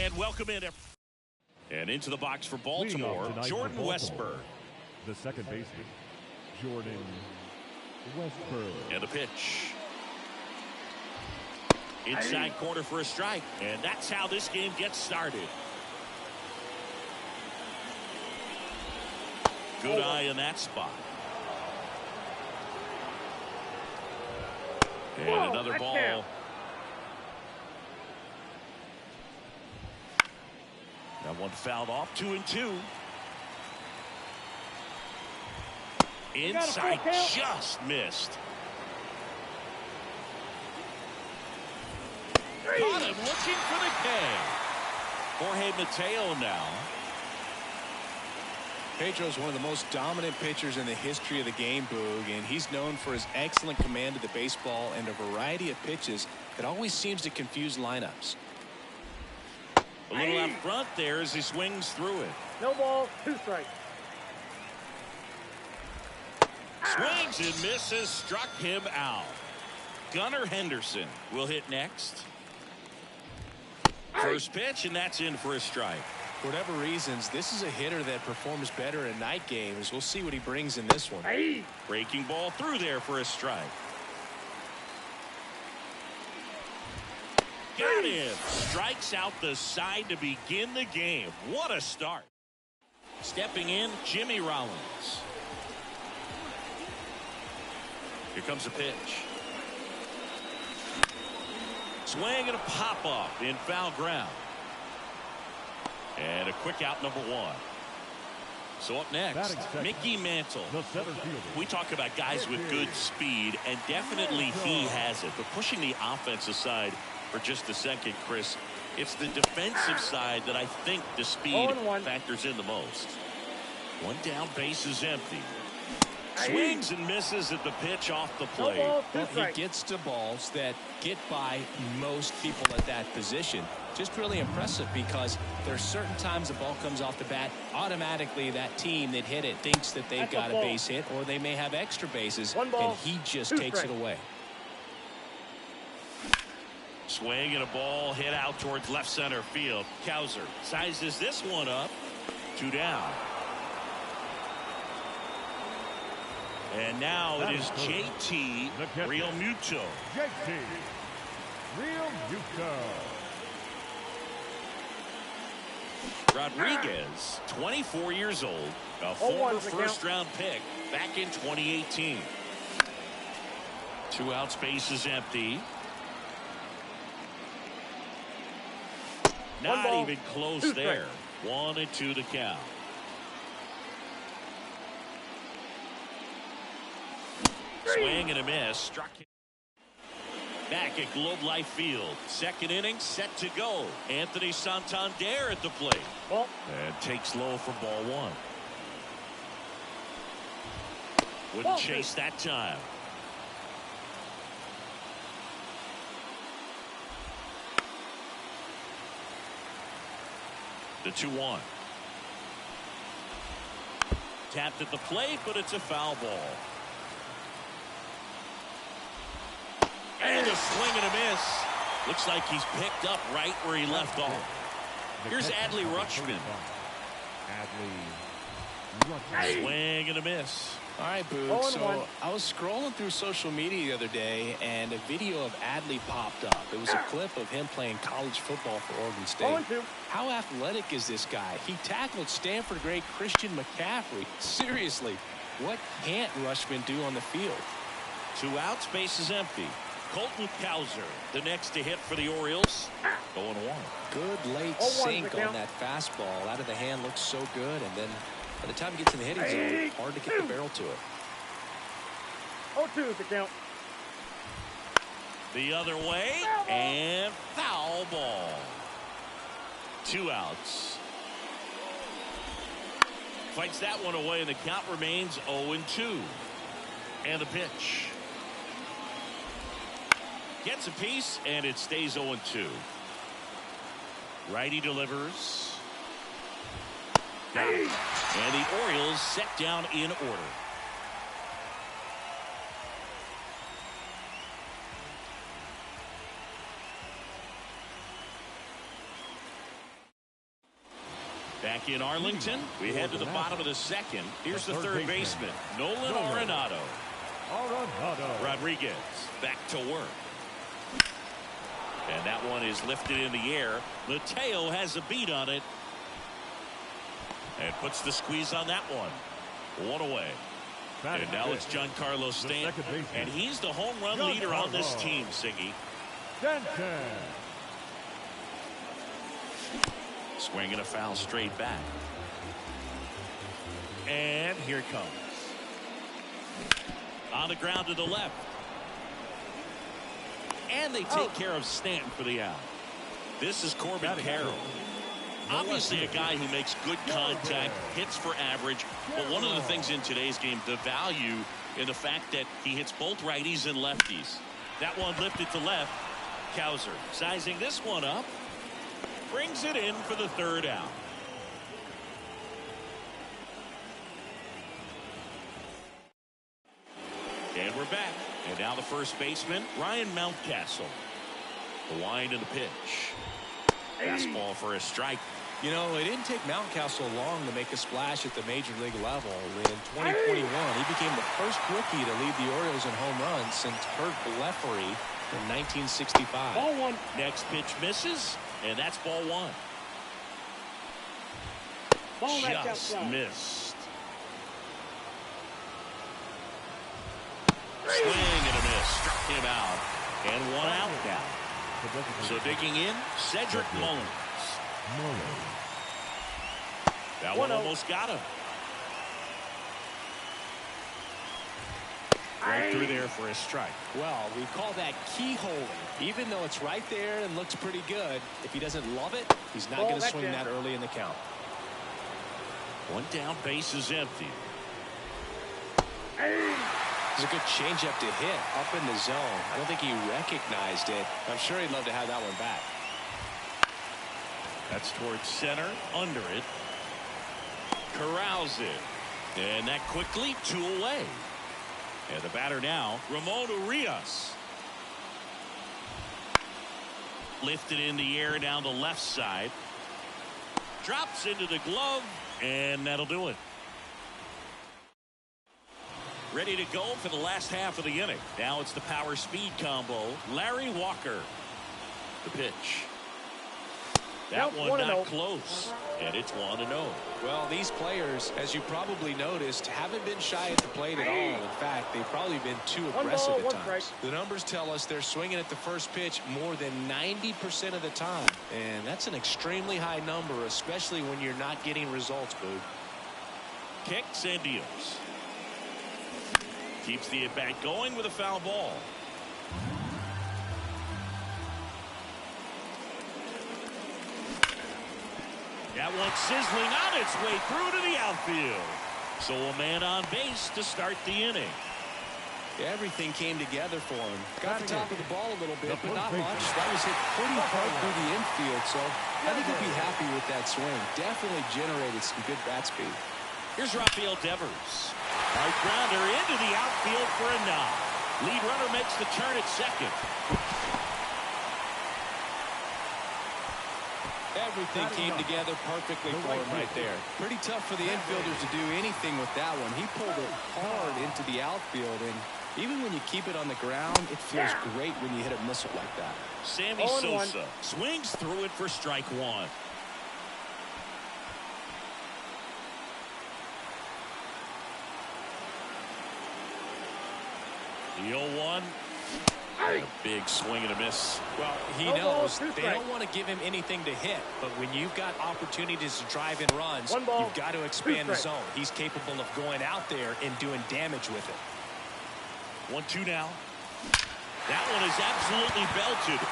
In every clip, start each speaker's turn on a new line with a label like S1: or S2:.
S1: And welcome in. And into the box for Baltimore, Jordan Westberg.
S2: The second baseman, Jordan Westberg.
S1: And the pitch. Inside corner for a strike. And that's how this game gets started. Good eye in that spot. And another ball. That one fouled off, 2-2. Inside, just missed. Caught him looking for the K. Jorge Mateo now.
S3: Pedro's one of the most dominant pitchers in the history of the game, Boog, and he's known for his excellent command of the baseball and a variety of pitches that always seems to confuse lineups.
S1: A little out front there as he swings through it.
S4: No ball, 2 strikes.
S1: Swings and misses, struck him out. Gunnar Henderson will hit next. First pitch, and that's in for a strike.
S3: For whatever reasons, this is a hitter that performs better in night games. We'll see what he brings in this one.
S1: Breaking ball through there for a strike. Got him. Strikes out the side to begin the game. What a start. Stepping in, Jimmy Rollins. Here comes a pitch. Swing and a pop-up in foul ground. And a quick out, number 1. So up next, Mickey Mantle. We talk about guys with good speed, and definitely he has it. But pushing the offensive side for just a second, Chris, it's the defensive side that I think the speed factors in the most. One down, base is empty. Swings and misses at the pitch off the plate.
S3: Well, he gets to balls that get by most people at that position. Just really impressive because there's certain times the ball comes off the bat, automatically that team that hit it thinks that they've got a base hit or they may have extra bases, and he just takes it away.
S1: Swing and a ball hit out towards left center field. Cowser sizes this one up. 2 down. And now it is JT Realmuto.
S2: JT Realmuto.
S1: Rodriguez, 24 years old, a former first-round pick back in 2018. 2 outs, base is empty. Not even close there. 1-2 to count. Swing and a miss. Struck him. Back at Globe Life Field. Second inning set to go. Anthony Santander at the plate. And takes low for ball 1. Wouldn't chase that time. The 2-1. Tapped at the plate, but it's a foul ball. And a swing and a miss. Looks like he's picked up right where he left off. Here's Adley Rutschman. Swing and a miss.
S3: All right, Boog. So I was scrolling through social media the other day, and a video of Adley popped up. It was a clip of him playing college football for Oregon State. How athletic is this guy? He tackled Stanford great Christian McCaffrey. Seriously, what can't Rutschman do on the field?
S1: 2 outs, base is empty. Colton Cowser, the next to hit for the Orioles. 0-1.
S3: Good late sink on that fastball. Out of the hand looks so good, and then by the time you get to the hitting zone, hard to get the barrel to it.
S4: 0-2 is the count.
S1: The other way, and foul ball. 2 outs. Fights that one away, and the count remains 0-2. And the pitch. Gets a piece, and it stays 0-2. Righty delivers. And the Orioles set down in order. Back in Arlington, we head to the bottom of the second. Here's the third baseman, Nolan Arenado. Rodriguez back to work. And that one is lifted in the air. Mateo has a beat on it. And puts the squeeze on that one. One away. And now it's Giancarlo Stanton. And he's the home run leader on this team, Siggy. Swinging a foul straight back. And here it comes. On the ground to the left. And they take care of Stanton for the out. This is Corbin Carroll. Obviously a guy who makes good contact, hits for average. But one of the things in today's game, the value in the fact that he hits both righties and lefties. That one lifted to left. Cowser sizing this one up. Brings it in for the third out. And we're back. And now the first baseman, Ryan Mountcastle. The wind and the pitch. Fastball for a strike.
S3: You know, it didn't take Mountcastle long to make a splash at the major league level. In 2021, he became the first rookie to lead the Orioles in home runs since Kurt Blefary in 1965.
S4: Ball one.
S1: Next pitch misses, and that's ball one.
S4: Ball
S1: Just missed. Swing and a miss. Struck him out. And one out now. So digging in, Cedric Mullins. That one almost got him. Right through there for a strike.
S3: Well, we call that keyholing. Even though it's right there and looks pretty good, if he doesn't love it, he's not going to swing that early in the count.
S1: One down, base is empty.
S3: It's a good changeup to hit up in the zone. I don't think he recognized it. I'm sure he'd love to have that one back.
S1: That's towards center, under it. Corrals it. And that quickly, two away. And the batter now, Ramon Urias. Lifted in the air down the left side. Drops into the glove, and that'll do it. Ready to go for the last half of the inning. Now it's the power speed combo. Larry Walker. The pitch. That one not close. And it's 1-0.
S3: Well, these players, as you probably noticed, haven't been shy at the plate at all. In fact, they've probably been too aggressive at times. The numbers tell us they're swinging at the first pitch more than 90% of the time. And that's an extremely high number, especially when you're not getting results, Boog.
S1: Kicks and deals. Keeps the at-bat going with a foul ball. That one sizzling on its way through to the outfield. So a man on base to start the inning.
S3: Everything came together for him. Got the top of the ball a little bit, but not much. That was hit pretty hard through the infield, so I think he'll be happy with that swing. Definitely generated some good bat speed.
S1: Here's Rafael Devers. Hard grounder into the outfield for a nod. Lead runner makes the turn at second.
S3: Everything came together perfectly for him right there. Pretty tough for the infielders to do anything with that one. He pulled it hard into the outfield, and even when you keep it on the ground, it feels great when you hit a missile like that.
S1: Sammy Sosa swings through it for strike one. The 0-1. A big swing and a miss.
S3: Well, he knows they don't want to give him anything to hit, but when you've got opportunities to drive in runs, you've got to expand the zone. He's capable of going out there and doing damage with it.
S1: 1-2 now. That one is absolutely belted.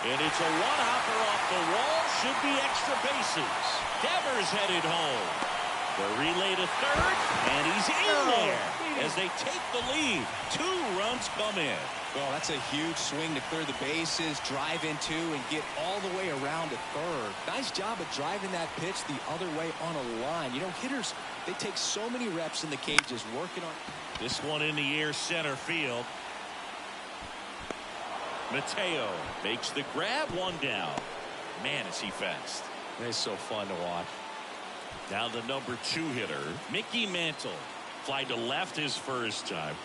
S1: And it's a one-hopper off the wall. Should be extra bases. Devers headed home. The relay to third, and he's in there as they take the lead. 2 runs come in.
S3: Well, that's a huge swing to clear the bases, drive into, and get all the way around to third. Nice job of driving that pitch the other way on a line. You know, hitters, they take so many reps in the cages working on.
S1: This one in the air, center field. Mateo makes the grab, one down. Man, is he fast.
S3: It's so fun to watch.
S1: Now the number 2 hitter, Mickey Mantle. Fly to left his first time.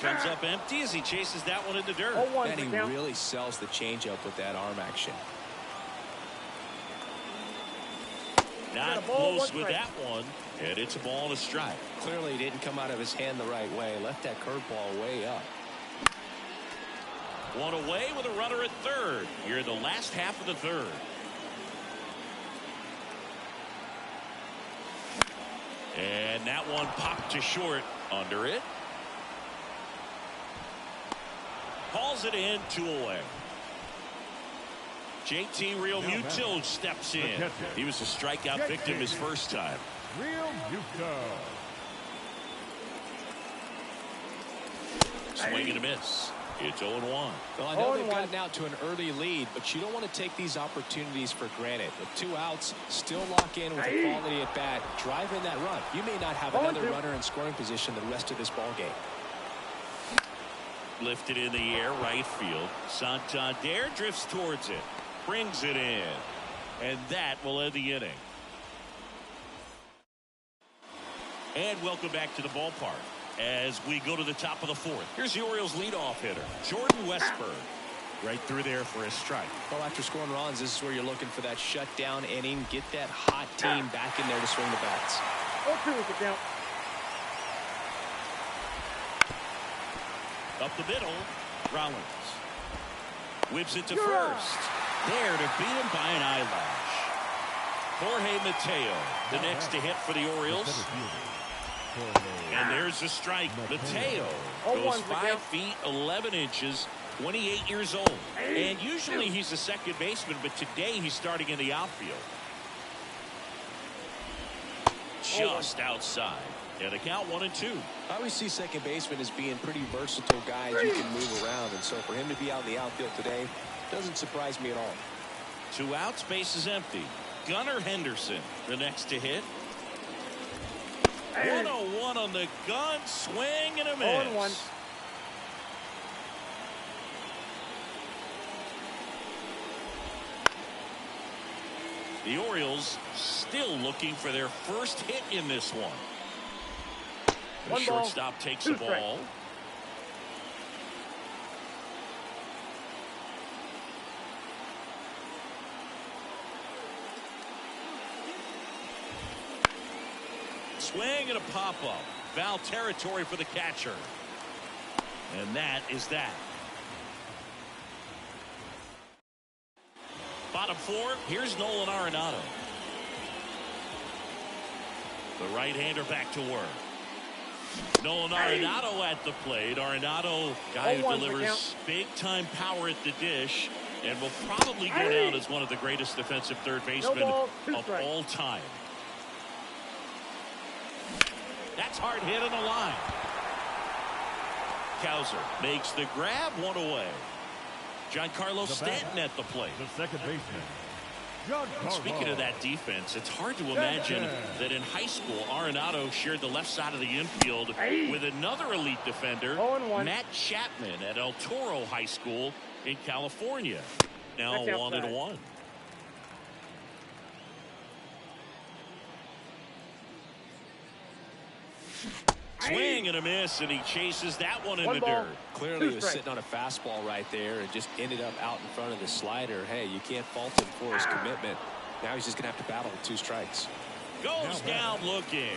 S1: Comes up empty as he chases that one in the dirt.
S3: And he really sells the changeup with that arm action.
S1: Not close with that one, and it's a ball and a strike.
S3: Clearly he didn't come out of his hand the right way. Left that curveball way up.
S1: One away with a runner at third. Here in the last half of the third. And that one popped to short under it. Hauls it in, 2 away. JT Realmuto steps in. He was a strikeout victim his first time.
S2: Realmuto.
S1: Swing and a miss. It's 0-1.
S3: Well, I know they've gotten out to an early lead, but you don't want to take these opportunities for granted. With 2 outs, still lock in with a quality at bat, drive in that run. You may not have another runner in scoring position the rest of this ball game.
S1: Lifted in the air, right field. Santander drifts towards it. Brings it in. And that will end the inning. And welcome back to the ballpark as we go to the top of the 4th. Here's the Orioles leadoff hitter, Jordan Westburg. Right through there for a strike.
S3: Well, after scoring runs, this is where you're looking for that shutdown inning. Get that hot team back in there to swing the bats.
S4: 0-2 is the count.
S1: Up the middle, Rollins. Whips it to first. There to beat him by an eyelash. Jorge Mateo, the next to hit for the Orioles. And there's a strike. Mateo goes 5 feet 11 inches, 28 years old. And usually he's a second baseman, but today he's starting in the outfield. Just outside. And a count 1-2.
S3: I always see second baseman as being pretty versatile guys you can move around. And so for him to be out in the outfield today doesn't surprise me at all.
S1: 2 outs, base is empty. Gunnar Henderson, the next to hit. 101 on the gun, swing and a miss.
S4: 0-1.
S1: The Orioles still looking for their first hit in this one. The shortstop takes the ball. Swing and a pop-up. Foul territory for the catcher. And that is that. Bottom 4, here's Nolan Arenado. The right-hander back to work. Nolan Arenado at the plate. Arenado, guy who delivers big-time power at the dish and will probably go down as one of the greatest defensive third basemen of all time. That's hard hit on the line. Cowser makes the grab, 1 away. Giancarlo Stanton at the plate.
S2: The second baseman.
S1: Speaking of that defense, it's hard to imagine that in high school, Arenado shared the left side of the infield with another elite defender, Matt Chapman at El Toro High School in California. Now 1-1. Swing and a miss, and he chases that one in the dirt.
S3: Clearly he was sitting on a fastball right there and just ended up out in front of the slider. Hey, you can't fault him for his commitment. Now he's just going to have to battle with 2 strikes.
S1: Goes down looking.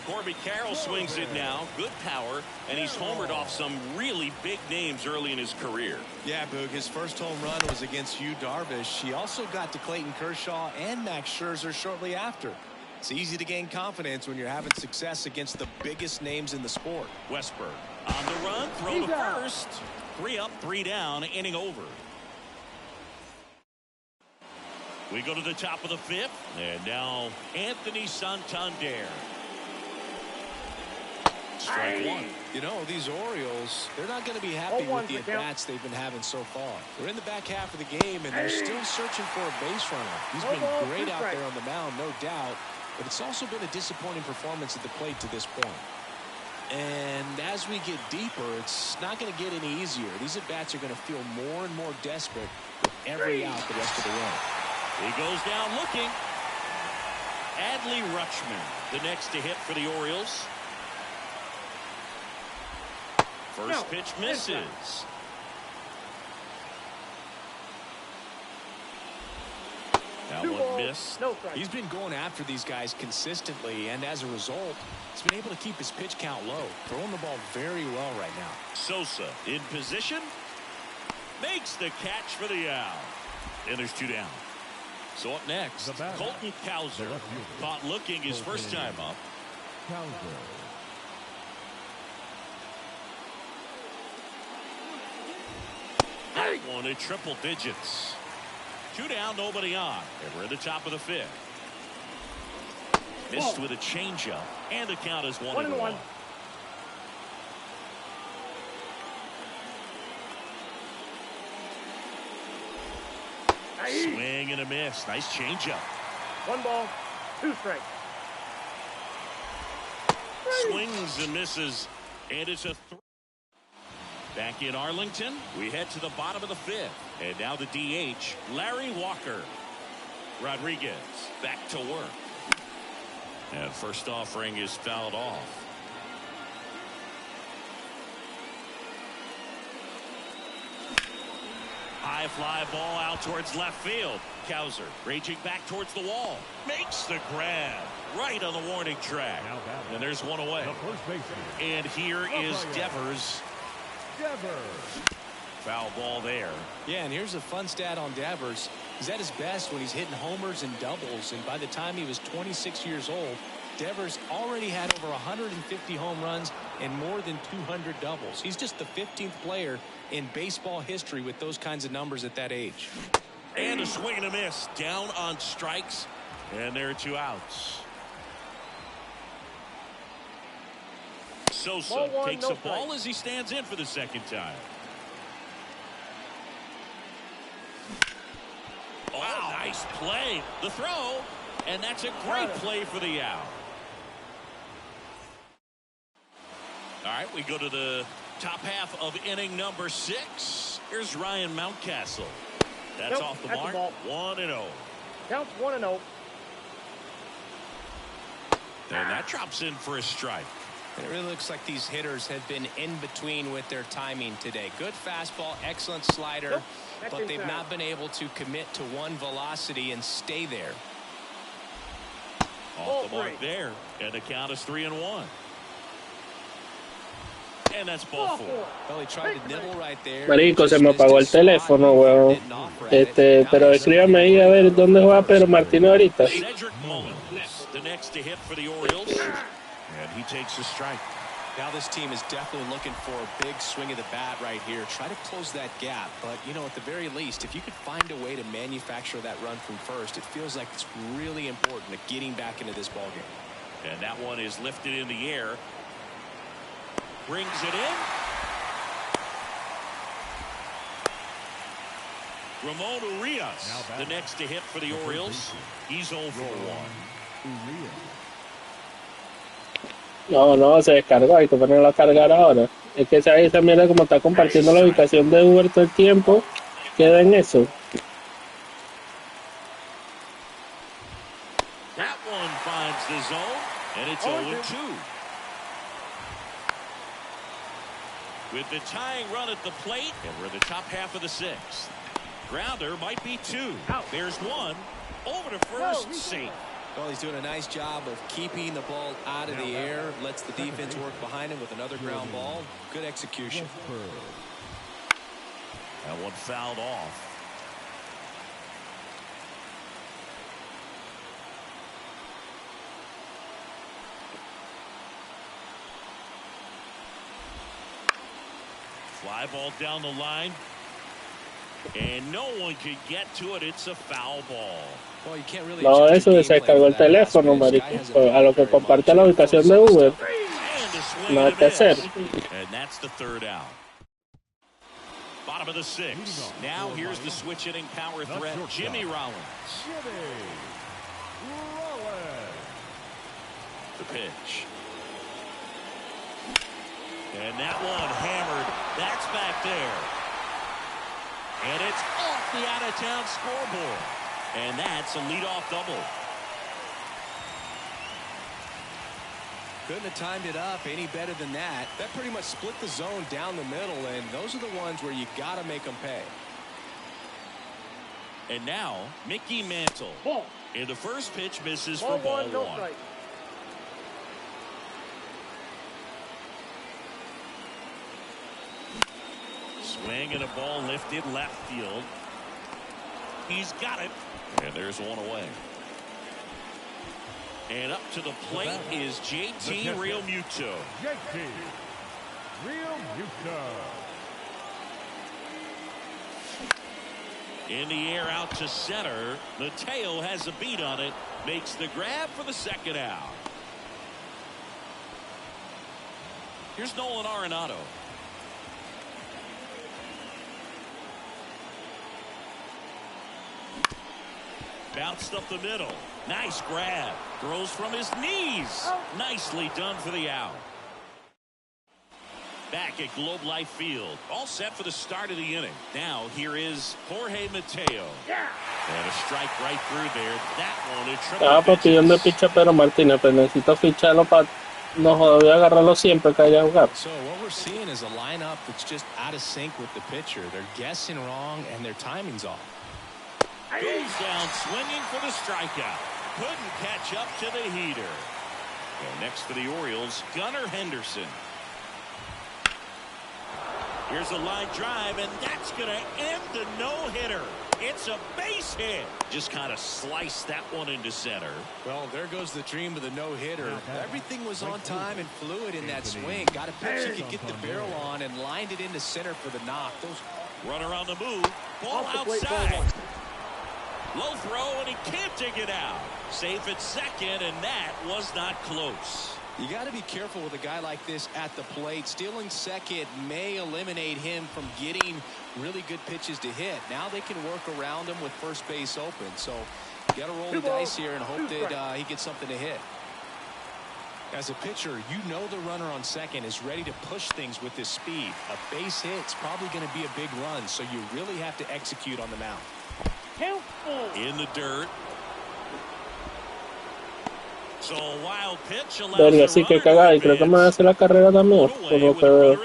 S1: Corbin Carroll swings it now. Good power, and he's homered off some really big names early in his career.
S3: Yeah, Boog, his first home run was against Yu Darvish. He also got to Clayton Kershaw and Max Scherzer shortly after. It's easy to gain confidence when you're having success against the biggest names in the sport.
S1: Westburg on the run, throw to first. 3 up, 3 down, inning over. We go to the top of the 5th, and now Anthony Santander. Strike 1.
S3: You know, these Orioles, they're not going to be happy with the at-bats they've been having so far. They're in the back half of the game, and they're still searching for a base runner. He's been great out there on the mound, no doubt, but it's also been a disappointing performance at the plate to this point. And as we get deeper, it's not going to get any easier. These at-bats are going to feel more and more desperate with every out the rest of the way.
S1: He goes down looking. Adley Rutschman, the next to hit for the Orioles. First pitch misses. That one missed.
S3: He's been going after these guys consistently, and as a result, he's been able to keep his pitch count low, throwing the ball very well right now.
S1: Sosa in position. Makes the catch for the out. And there's 2 down. So up next, Colton Cowser. Caught looking his first time up. That one in triple digits. 2 down, nobody on. And we're at the top of the 5th. Missed with a changeup. And the count is 1-1. Swing and a miss. Nice changeup.
S4: 1 ball, 2 strikes.
S1: Swings and misses. And it's a 3. Back in Arlington, we head to the bottom of the 5th. And now the DH, Larry Walker. Rodriguez back to work. And first offering is fouled off. High fly ball out towards left field. Cowser raging back towards the wall. Makes the grab right on the warning track. And there's one away. And here is Devers. Foul ball there.
S3: Yeah, and here's a fun stat on Devers. He's at his best when he's hitting homers and doubles, and by the time he was 26 years old, Devers already had over 150 home runs and more than 200 doubles. He's just the 15th player in baseball history with those kinds of numbers at that age.
S1: And a swing and a miss. Down on strikes, and there are 2 outs. Sosa takes a ball as he stands in for the second time. Wow, nice play. The throw, and that's a great play for the out. All right, we go to the top half of inning number 6. Here's Ryan Mountcastle. That's off the mark. 1-0.
S4: Counts 1-0.
S1: And that drops in for a strike.
S3: It really looks like these hitters have been in between with their timing today. Good fastball, excellent slider, but they've not been able to commit to one velocity and stay there.
S1: Off the mark there, and the count is 3-1. And that's ball 4.
S3: Well, he tried to nibble right there.
S5: Marico, se me apagó el teléfono, weón. Pero escríbame ahí a ver dónde juega Pedro Martínez ahorita.
S1: Cedric Mullins, the next to hit for the Orioles. And he takes a strike.
S3: Now this team is definitely looking for a big swing of the bat right here. Try to close that gap. But, you know, at the very least, if you could find a way to manufacture that run from first, it feels like it's really important to getting back into this ballgame.
S1: And that one is lifted in the air. Brings it in. Ramon Urias, the next to hit for the Orioles. He's 0 for 1.
S5: No, se descargó, hay que ponerlo a cargar ahora. Es que esa mierda como está compartiendo la ubicación de Uber todo el tiempo, queda en eso.
S1: That one finds the zone, and it's 0-2. With the tying run at the plate, and we're in the top half of the 6th. Grounder might be 2. There's 1. Over to first, safe.
S3: Well, he's doing a nice job of keeping the ball out of the air. Lets the defense work behind him with another ground ball. Good execution.
S1: That one fouled off. Fly ball down the line. And no one could get to it. It's a foul ball.
S3: Well, you can't really
S5: No, eso de se descargó el teléfono, marico. A lo que comparte la ubicación de Uber. Nada que hacer.
S1: And that's the 3rd out. Bottom of the 6th. Now here's the switch hitting power threat, Jimmy Rollins. The pitch. And that one hammered. That's back there. And it's off the out-of-town scoreboard. And that's a leadoff double.
S3: Couldn't have timed it up any better than that. That pretty much split the zone down the middle, and those are the ones where you got to make them pay.
S1: And now, Mickey Mantle.
S4: Ball.
S1: And the first pitch misses
S4: Ball
S1: for ball
S4: one, no
S1: one.
S4: strike.
S1: Swing and a ball lifted left field. He's got it. And there's one away. And up to the plate is JT Realmuto.
S2: JT Realmuto.
S1: In the air out to center. Mateo has a beat on it. Makes the grab for the second out. Here's Nolan Arenado. Bounced up the middle. Nice grab. Throws from his knees. Nicely done for the out. Back at Globe Life Field. All set for the start of the inning. Now here is Jorge Mateo. And a strike right through there. That one a triple.
S5: Estaba pidiendo picha Pedro Martínez, pero necesito ficharlo para no joder, agarrarlo siempre que haya jugar.
S3: So what we're seeing is a lineup that's just out of sync with the pitcher. They're guessing wrong and their timing's off.
S1: Goes down swinging for the strikeout. Couldn't catch up to the heater. And next for the Orioles, Gunnar Henderson. Here's a line drive, and that's going to end the no-hitter. It's a base hit. Just kind of sliced that one into center.
S3: Well, there goes the dream of the no-hitter. Everything was on time and fluid in that swing. Got a pitch he could get the barrel on and lined it into center for the knock.
S1: Runner on the move. Ball outside. Low throw, and he can't dig it out. Safe at second, and that was not close.
S3: You got to be careful with a guy like this at the plate. Stealing second may eliminate him from getting really good pitches to hit. Now they can work around him with first base open. So you got to roll the dice here and hope that he gets something to hit. As a pitcher, you know the runner on second is ready to push things with his speed. A base hit's probably going to be a big run, so you really have to execute on the mound.
S1: In the dirt. So a wild pitch allows
S5: Verga, sí que cagada, y creo que me va a hacer la carrera también, por lo que veo.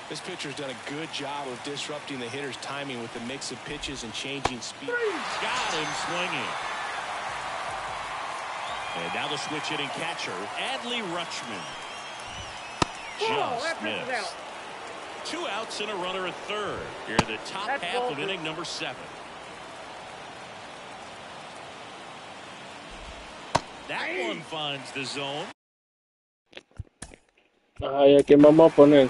S3: This pitcher's done a good job of disrupting the hitter's timing with the mix of pitches and changing speed.
S1: Got him swinging. And now the switch hitting catcher, Adley Rutschman. Just missed. 2 outs and a runner at third. Here in the top half of inning number 7. That one finds the zone.
S5: Ay, ¿a quién vamos a poner?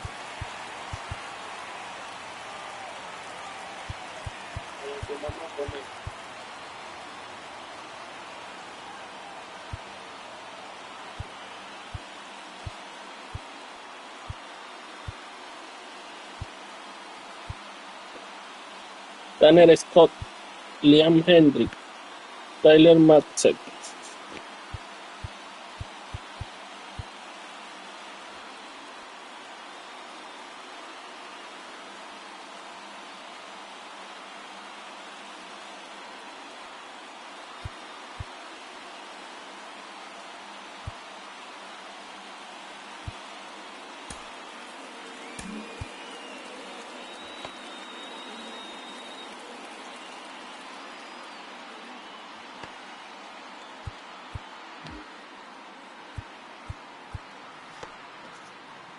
S5: Tanner Scott, Liam Hendrick, Tyler Matzek.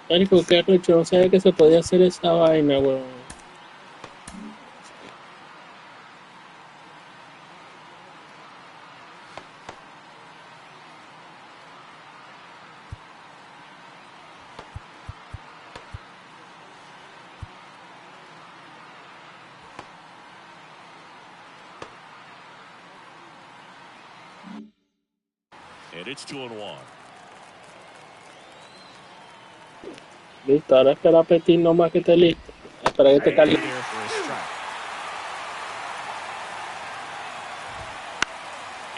S5: Marico, qué arrecho, no sabía que se podía hacer esa vaina, weón.
S1: And it's 2-1.
S5: Listo, ahora espera a Petit nomás que esté listo. Espera que esté caliente.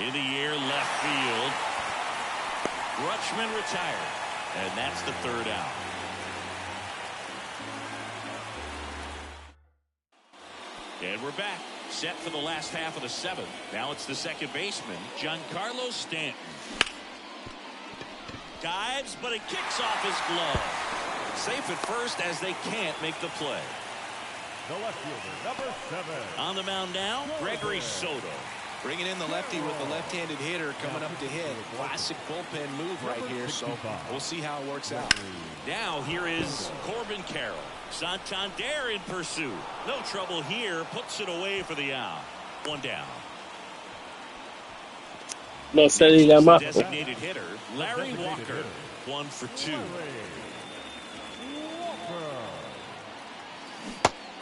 S1: In the air, left field. Rutschman retired. And that's the third out. And we're back. Set for the last half of the seventh. Now it's the second baseman, Giancarlo Stanton. Dives, but it kicks off his glove. Safe at first as they can't make the play.
S2: The left fielder, number 7.
S1: On the mound now, Gregory Soto.
S3: Bringing in the lefty with the left-handed hitter coming up to hit. Classic bullpen move right here, so we'll see how it works out.
S1: Now here is Corbin Carroll. Santander in pursuit. No trouble here. Puts it away for the out. One down.
S5: No se diga más.
S1: Designated hitter, Larry Walker. 1 for 2.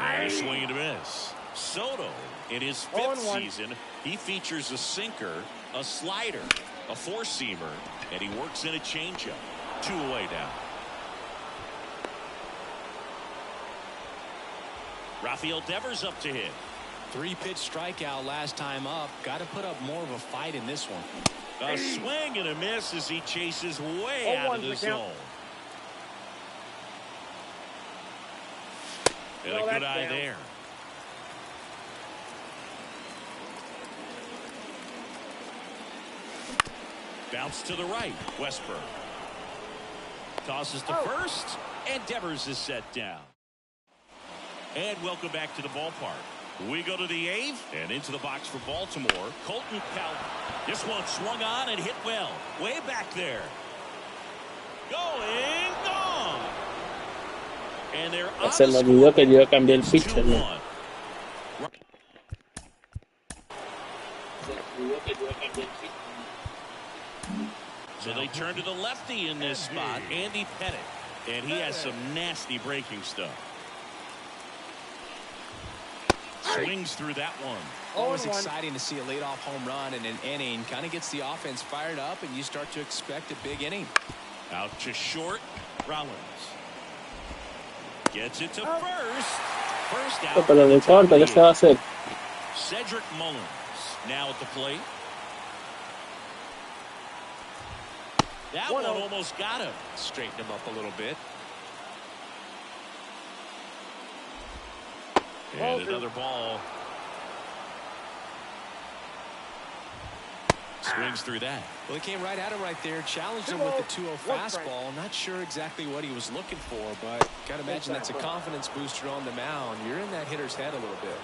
S1: And a swing and a miss. Soto, in his 5th season, he features a sinker, a slider, a four-seamer, and he works in a changeup. 2 away now. Rafael Devers up to hit.
S3: 3-pitch strikeout last time up. Got to put up more of a fight in this one.
S1: A swing and a miss as he chases way out of the zone. And a good eye there. Bounce to the right. Westburg tosses to first, and Devers is set down. And welcome back to the ballpark. We go to the 8th and into the box for Baltimore. Colton Cowler. This one swung on and hit well. Way back there. Going, gone. And they're on
S5: Se me olvidó que yo iba a cambiar el pitcher, ¿no?
S1: So they turn to the lefty in this spot, Andy Pettit. And he has some nasty breaking stuff. Swings through that one.
S3: Always exciting to see a leadoff home run in an inning. Kind of gets the offense fired up, and you start to expect a big inning.
S1: Out to short, Rollins. Gets it to first. First out.
S5: Pero no importa, ¿qué se va a hacer?
S1: Cedric Mullins now at the plate. That one almost got him.
S3: Straighten him up a little bit.
S1: And another ball. Swings through that.
S3: Well, he came right at him right there. Challenged him with the 2-0 fastball. I'm not sure exactly what he was looking for, but got to imagine that's a confidence booster on the mound. You're in that hitter's head a little bit.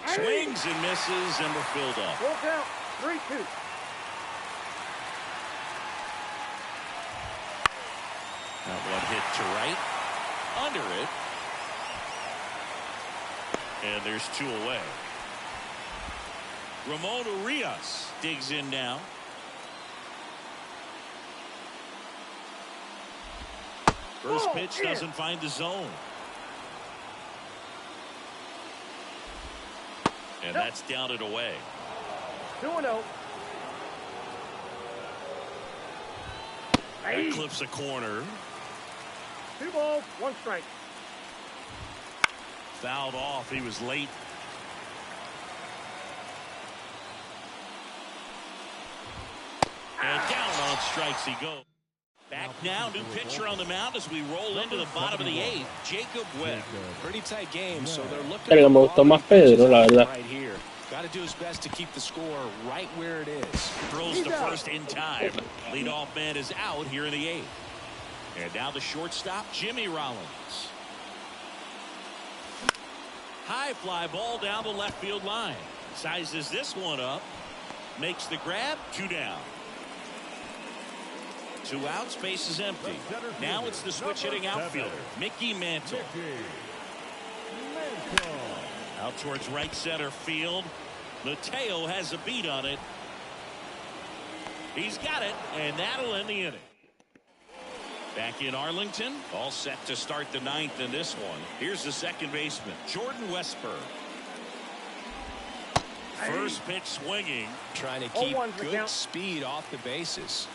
S1: Swings and misses, and we're filled up.
S4: Full count, 3-2.
S1: That one hit to right. Under it. And there's 2 away. Ramon Urias digs in now. First pitch doesn't find the zone. And that's down and away.
S4: 2-0.
S1: That clips a corner.
S4: 2 balls, 1 strike.
S1: Fouled off. He was late. And down on strikes he goes. Back now, new pitcher on the mound as we roll into the bottom of the 8th. Jacob Webb.
S3: Pretty tight game, so they're looking
S5: Pero me gustó más Pedro, la verdad.
S3: right here. Got to do his best to keep the score right where it is.
S1: Throws to first in time. Leadoff man is out here in the 8th. And now the shortstop, Jimmy Rollins. High fly ball down the left field line. Sizes this one up. Makes the grab. 2 down. 2 outs. Base is empty. Now it's the switch hitting outfielder, Mickey Mantle. Out towards right center field. Mateo has a beat on it. He's got it, and that'll end the inning. Back in Arlington, all set to start the 9th in this one. Here's the second baseman, Jordan Westburg. First pitch swinging.
S3: Trying to keep good speed off the bases.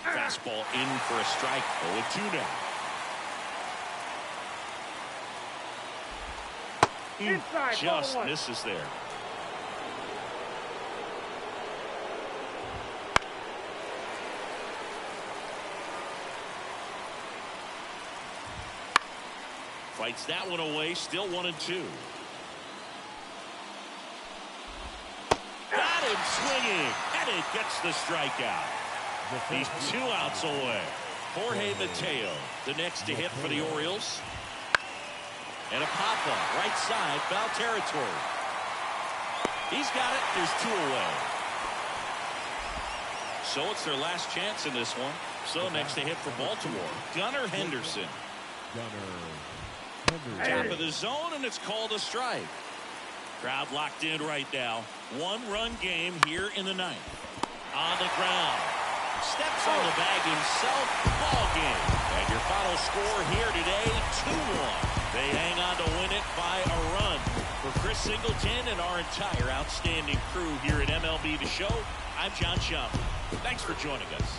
S1: Fastball in for a strike. 0-2 now.
S4: Inside,
S1: Just misses there. Fights that one away. Still 1-2. Got him swinging. And it gets the strikeout. He's 2 outs away. Jorge Mateo, the next to hit for the Orioles. And a pop-up, right side, foul territory. He's got it. There's 2 away. So it's their last chance in this one. So next to hit for Baltimore, Gunnar Henderson. Top of the zone, and it's called a strike. Crowd locked in right now. 1-run game here in the 9th. On the ground. Steps on the bag himself. Ball game. And your final score here today, 2-1. They hang on to win it by a run. For Chris Singleton and our entire outstanding crew here at MLB The Show, I'm John Schaumburg. Thanks for joining us.